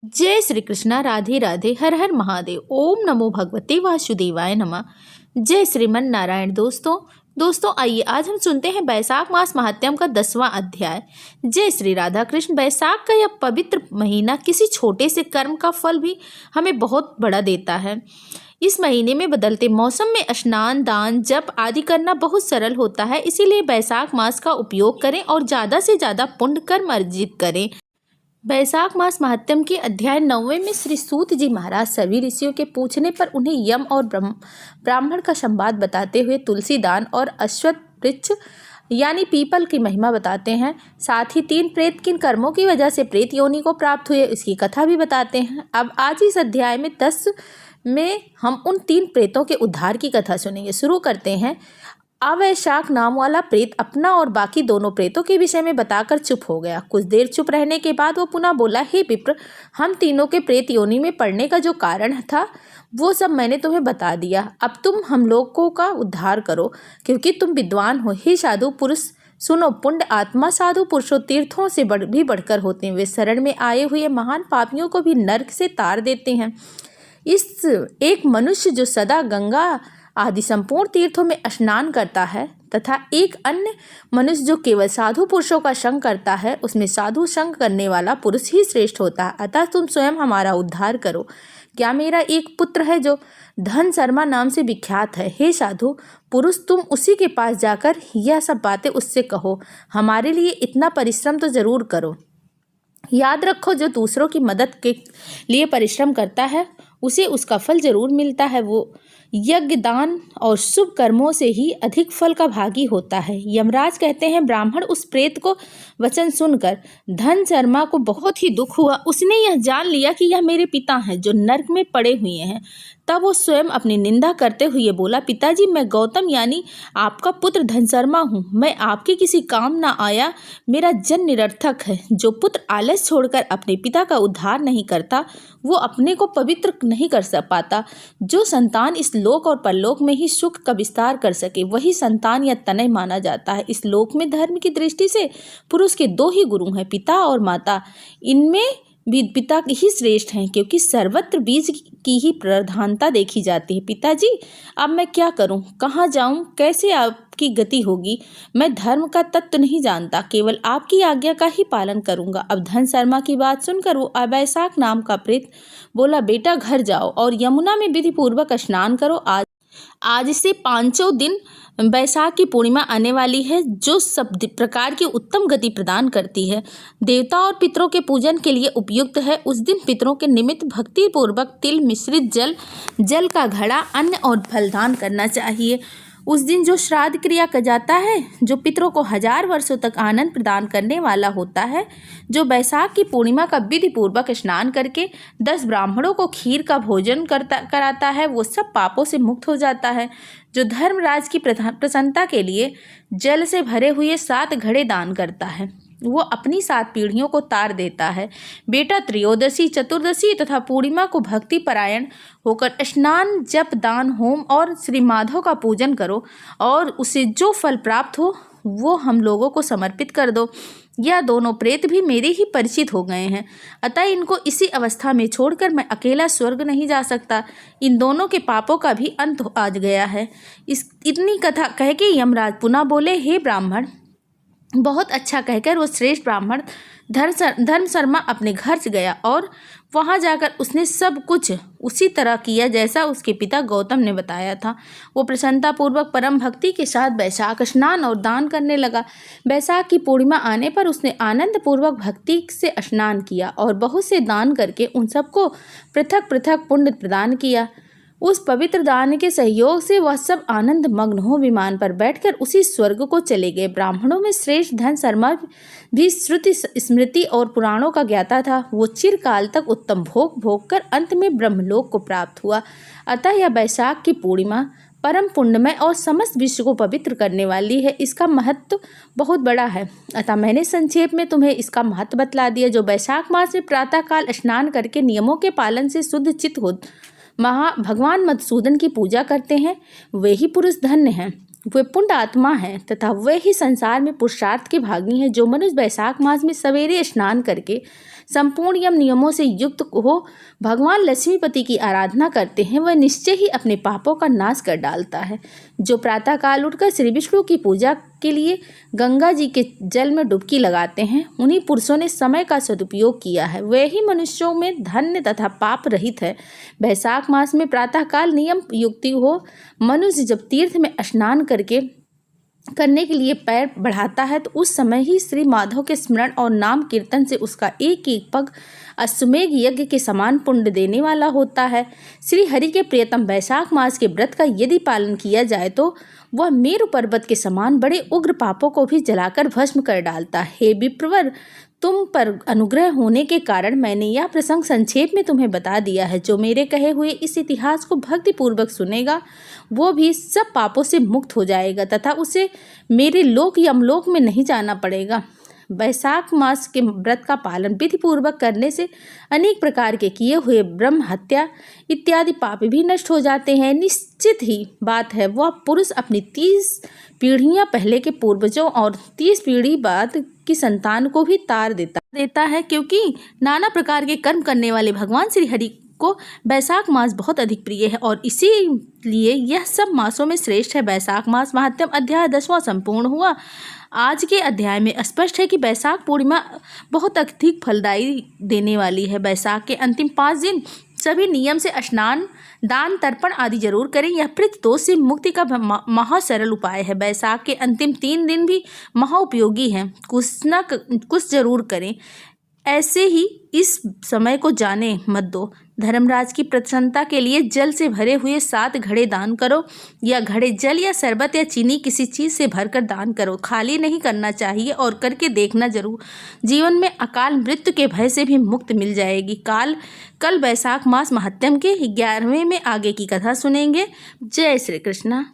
जय श्री कृष्णा। राधे राधे। हर हर महादेव। ओम नमो भगवते वासुदेवाय नमः। जय श्रीमन नारायण। दोस्तों आइए आज हम सुनते हैं वैशाख मास महात्म्य का 10वां अध्याय। जय श्री राधा कृष्ण। वैशाख का यह पवित्र महीना किसी छोटे से कर्म का फल भी हमें बहुत बड़ा देता है। इस महीने में बदलते मौसम में स्नान, दान, जप आदि करना बहुत सरल होता है। इसीलिए वैशाख मास का उपयोग करें और ज़्यादा से ज़्यादा पुण्य कर्म अर्जित करें। वैशाख मास महात्म्य के अध्याय 9वें में श्री सूत जी महाराज सभी ऋषियों के पूछने पर उन्हें यम और ब्राह्मण का संवाद बताते हुए तुलसी दान और अश्वत्थ वृक्ष यानी पीपल की महिमा बताते हैं। साथ ही 3 प्रेत किन कर्मों की वजह से प्रेत योनि को प्राप्त हुए इसकी कथा भी बताते हैं। अब आज इस अध्याय में 10 में हम उन 3 प्रेतों के उद्धार की कथा सुनेंगे। शुरू करते हैं। अवैशाख नाम वाला प्रेत अपना और बाकी दोनों प्रेतों के विषय में बताकर चुप हो गया। कुछ देर चुप रहने के बाद वो पुनः बोला, हे विप्र, हम तीनों के प्रेत योनि में पड़ने का जो कारण था वो सब मैंने तुम्हें बता दिया। अब तुम हम लोगों का उद्धार करो, क्योंकि तुम विद्वान हो। हे साधु पुरुष सुनो, पुण्य आत्मा साधु पुरुषों तीर्थों से भी बढ़कर होते हैं। वे शरण में आए हुए महान पापियों को भी नरक से तार देते हैं। इस एक मनुष्य जो सदा गंगा आदि संपूर्ण तीर्थों में स्नान करता है तथा एक अन्य मनुष्य जो केवल साधु पुरुषों का संग करता है, उसमें साधु संग करने वाला पुरुष ही श्रेष्ठ होता है। अतः तुम स्वयं हमारा उद्धार करो। क्या मेरा एक पुत्र है जो धन शर्मा नाम से विख्यात है। हे साधु पुरुष, तुम उसी के पास जाकर यह सब बातें उससे कहो। हमारे लिए इतना परिश्रम तो जरूर करो। याद रखो, जो दूसरों की मदद के लिए परिश्रम करता है उसे उसका फल जरूर मिलता है। वो यज्ञ, दान और शुभ कर्मों से ही अधिक फल का भागी होता है। यमराज कहते हैं, ब्राह्मण उस प्रेत को वचन सुनकर धन शर्मा को बहुत ही दुख हुआ। उसने यह जान लिया कि यह मेरे पिता हैं जो नरक में पड़े हुए हैं। तब वो स्वयं अपनी निंदा करते हुए बोला, पिताजी, मैं गौतम यानी आपका पुत्र धनशर्मा हूँ। मैं आपके किसी काम ना आया। मेरा जन्म निरर्थक है। जो पुत्र आलस छोड़कर अपने पिता का उद्धार नहीं करता वो अपने को पवित्र नहीं कर पाता। जो संतान इस लोक और परलोक में ही सुख का विस्तार कर सके वही संतान या तनय माना जाता है। इस लोक में धर्म की दृष्टि से पुरुष के 2 ही गुरु हैं, पिता और माता। इनमें भी पिता ही श्रेष्ठ हैं, क्योंकि सर्वत्र बीज की ही प्रधानता देखी जाती है। पिताजी, अब मैं क्या करूं? कहाँ जाऊं? कैसे आपकी गति होगी? मैं धर्म का तत्व नहीं जानता, केवल आपकी आज्ञा का ही पालन करूंगा। अब धन शर्मा की बात सुनकर वो अवैशाख नाम का प्रेत बोला, बेटा घर जाओ और यमुना में विधि पूर्वक स्नान करो। आज से 5 दिन वैशाख की पूर्णिमा आने वाली है, जो सब प्रकार की उत्तम गति प्रदान करती है। देवता और पितरों के पूजन के लिए उपयुक्त है। उस दिन पितरों के निमित्त भक्ति पूर्वक तिल मिश्रित जल का घड़ा, अन्न और फलदान करना चाहिए। उस दिन जो श्राद्ध क्रिया का जाता है, जो पितरों को 1000 वर्षों तक आनंद प्रदान करने वाला होता है, जो वैशाख की पूर्णिमा का विधि पूर्वक स्नान करके 10 ब्राह्मणों को खीर का भोजन कराता है, वो सब पापों से मुक्त हो जाता है। जो धर्मराज की प्रसन्नता के लिए जल से भरे हुए 7 घड़े दान करता है, वो अपनी 7 पीढ़ियों को तार देता है। बेटा, त्रयोदशी, चतुर्दशी तथा पूर्णिमा को भक्ति परायण होकर स्नान, जप, दान, होम और श्री माधव का पूजन करो और उसे जो फल प्राप्त हो वो हम लोगों को समर्पित कर दो। यह दोनों प्रेत भी मेरे ही परिचित हो गए हैं, अतः इनको इसी अवस्था में छोड़कर मैं अकेला स्वर्ग नहीं जा सकता। इन दोनों के पापों का भी अंत आ गया है। इतनी कथा कह के यमराज पुनः बोले, हे ब्राह्मण, बहुत अच्छा कहकर वो श्रेष्ठ ब्राह्मण धर्म शर्मा अपने घर से गया और वहां जाकर उसने सब कुछ उसी तरह किया जैसा उसके पिता गौतम ने बताया था। वो प्रसन्नतापूर्वक परम भक्ति के साथ वैशाख स्नान और दान करने लगा। वैशाख की पूर्णिमा आने पर उसने आनंद पूर्वक भक्ति से स्नान किया और बहुत से दान करके उन सबको पृथक पृथक पुण्य प्रदान किया। उस पवित्र दान के सहयोग से वह सब आनंद मग्न हो विमान पर बैठकर उसी स्वर्ग को चले गए। ब्राह्मणों में श्रेष्ठ धन शर्मा भी श्रुति, स्मृति और पुराणों का ज्ञाता था। वो चिरकाल तक उत्तम भोग कर अंत में ब्रह्मलोक को प्राप्त हुआ। अतः यह वैशाख की पूर्णिमा परम पुण्यमय और समस्त विश्व को पवित्र करने वाली है। इसका महत्व बहुत बड़ा है, अतः मैंने संक्षेप में तुम्हें इसका महत्व बतला दिया। जो वैशाख मास में प्रातःकाल स्नान करके नियमों के पालन से शुद्ध चित्त हो भगवान मधुसूदन की पूजा करते हैं, वे ही पुरुष धन्य हैं। वे पुण्य आत्मा हैं तथा वे ही संसार में पुरुषार्थ के भागी हैं। जो मनुष्य वैशाख मास में सवेरे स्नान करके संपूर्ण यम नियमों से युक्त हो भगवान लक्ष्मीपति की आराधना करते हैं वह निश्चय ही अपने पापों का नाश कर डालता है। जो प्रातःकाल उठकर श्री विष्णु की पूजा के लिए गंगा जी के जल में डुबकी लगाते हैं उन्हीं पुरुषों ने समय का सदुपयोग किया है, वे ही मनुष्यों में धन्य तथा पाप रहित है। वैशाख मास में प्रातःकाल नियम युक्ति हो मनुष्य जब तीर्थ में स्नान करने के लिए पैर बढ़ाता है तो उस समय ही श्री माधव के स्मरण और नाम कीर्तन से उसका एक एक पग अश्वमेघ यज्ञ के समान पुण्य देने वाला होता है। श्री हरि के प्रियतम वैशाख मास के व्रत का यदि पालन किया जाए तो वह मेरु पर्वत के समान बड़े उग्र पापों को भी जलाकर भस्म कर डालता है। हे विप्रवर, तुम पर अनुग्रह होने के कारण मैंने यह प्रसंग संक्षेप में तुम्हें बता दिया है। जो मेरे कहे हुए इस इतिहास को भक्ति पूर्वक सुनेगा वो भी सब पापों से मुक्त हो जाएगा तथा उसे मेरे लोक यमलोक में नहीं जाना पड़ेगा। वैशाख मास के व्रत का पालन विधि पूर्वक करने से अनेक प्रकार के किए हुए ब्रह्म हत्या इत्यादि पाप भी नष्ट हो जाते हैं। निश्चित ही बात है वह पुरुष अपनी 30 पीढ़ियां पहले के पूर्वजों और 30 पीढ़ी बाद की संतान को भी तार देता है, क्योंकि नाना प्रकार के कर्म करने वाले भगवान श्री हरि को वैशाख मास बहुत अधिक प्रिय है और इसीलिए यह सब मासों में श्रेष्ठ है। वैशाख मास महात्म्य अध्याय 10वां संपूर्ण हुआ। आज के अध्याय में स्पष्ट है कि वैशाख पूर्णिमा बहुत अधिक फलदायी देने वाली है। वैशाख के अंतिम 5 दिन सभी नियम से स्नान, दान, तर्पण आदि जरूर करें। यह पितृ दोष से मुक्ति का महा सरल उपाय है। वैशाख के अंतिम 3 दिन भी महा उपयोगी हैं। कुछ जरूर करें। ऐसे ही इस समय को जाने मत दो। धर्मराज की प्रसन्नता के लिए जल से भरे हुए 7 घड़े दान करो या घड़े जल या शरबत या चीनी किसी चीज़ से भरकर दान करो। खाली नहीं करना चाहिए और करके देखना जरूर। जीवन में अकाल मृत्यु के भय से भी मुक्त मिल जाएगी। कल वैशाख मास महात्म्य के 11वें में आगे की कथा सुनेंगे। जय श्री कृष्णा।